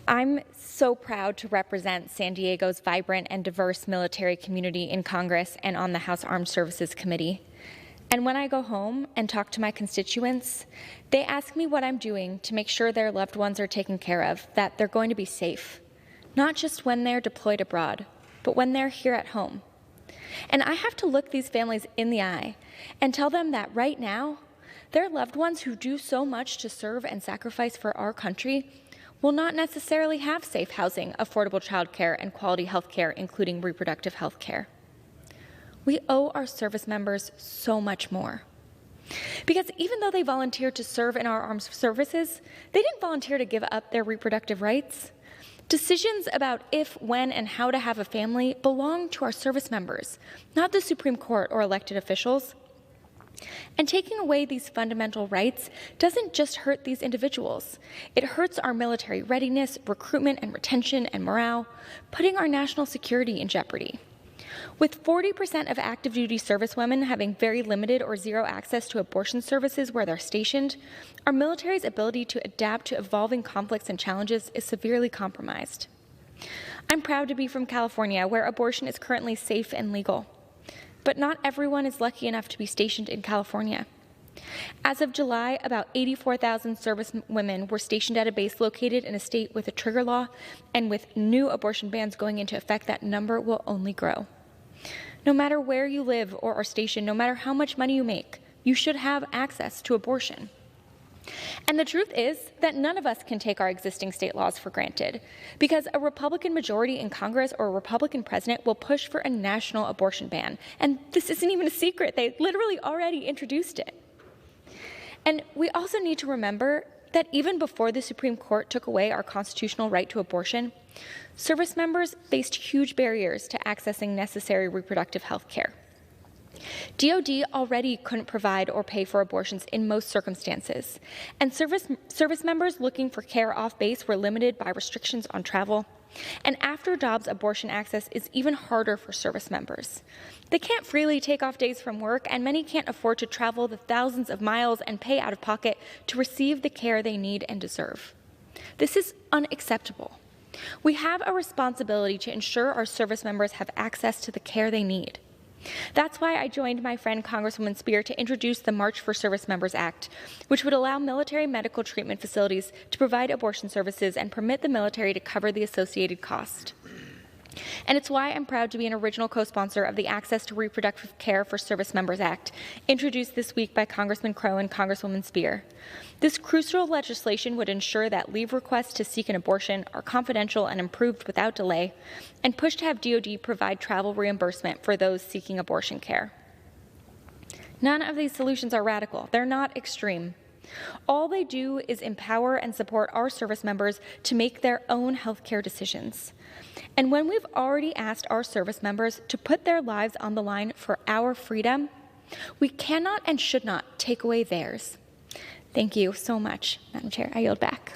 I'm so proud to represent San Diego's vibrant and diverse military community in Congress and on the House Armed Services Committee. And when I go home and talk to my constituents, they ask me what I'm doing to make sure their loved ones are taken care of, that they're going to be safe, not just when they're deployed abroad, but when they're here at home. And I have to look these families in the eye and tell them that right now, their loved ones who do so much to serve and sacrifice for our country will not necessarily have safe housing, affordable childcare, and quality health care, including reproductive health care. We owe our service members so much more. Because even though they volunteered to serve in our armed services, they didn't volunteer to give up their reproductive rights. Decisions about if, when, and how to have a family belong to our service members, not the Supreme Court or elected officials. And taking away these fundamental rights doesn't just hurt these individuals. It hurts our military readiness, recruitment and retention, and morale, putting our national security in jeopardy. With 40% of active duty servicewomen having very limited or zero access to abortion services where they're stationed, our military's ability to adapt to evolving conflicts and challenges is severely compromised. I'm proud to be from California, where abortion is currently safe and legal. But not everyone is lucky enough to be stationed in California. As of July, about 84,000 service women were stationed at a base located in a state with a trigger law, and with new abortion bans going into effect, that number will only grow. No matter where you live or are stationed, no matter how much money you make, you should have access to abortion. And the truth is that none of us can take our existing state laws for granted, because a Republican majority in Congress or a Republican president will push for a national abortion ban. And this isn't even a secret. They literally already introduced it. And we also need to remember that even before the Supreme Court took away our constitutional right to abortion, service members faced huge barriers to accessing necessary reproductive health care. DoD already couldn't provide or pay for abortions in most circumstances, and service members looking for care off base were limited by restrictions on travel. And after jobs, abortion access is even harder for service members. They can't freely take off days from work, and many can't afford to travel the thousands of miles and pay out of pocket to receive the care they need and deserve. This is unacceptable. We have a responsibility to ensure our service members have access to the care they need. That's why I joined my friend Congresswoman Spear to introduce the March for Servicemembers Act, which would allow military medical treatment facilities to provide abortion services and permit the military to cover the associated cost. And it's why I'm proud to be an original co-sponsor of the Access to Reproductive Care for Servicemembers Act, introduced this week by Congressman Crow and Congresswoman Spear. This crucial legislation would ensure that leave requests to seek an abortion are confidential and approved without delay, and push to have DoD provide travel reimbursement for those seeking abortion care. None of these solutions are radical. They're not extreme. All they do is empower and support our service members to make their own healthcare decisions. And when we've already asked our service members to put their lives on the line for our freedom, we cannot and should not take away theirs. Thank you so much, Madam Chair. I yield back.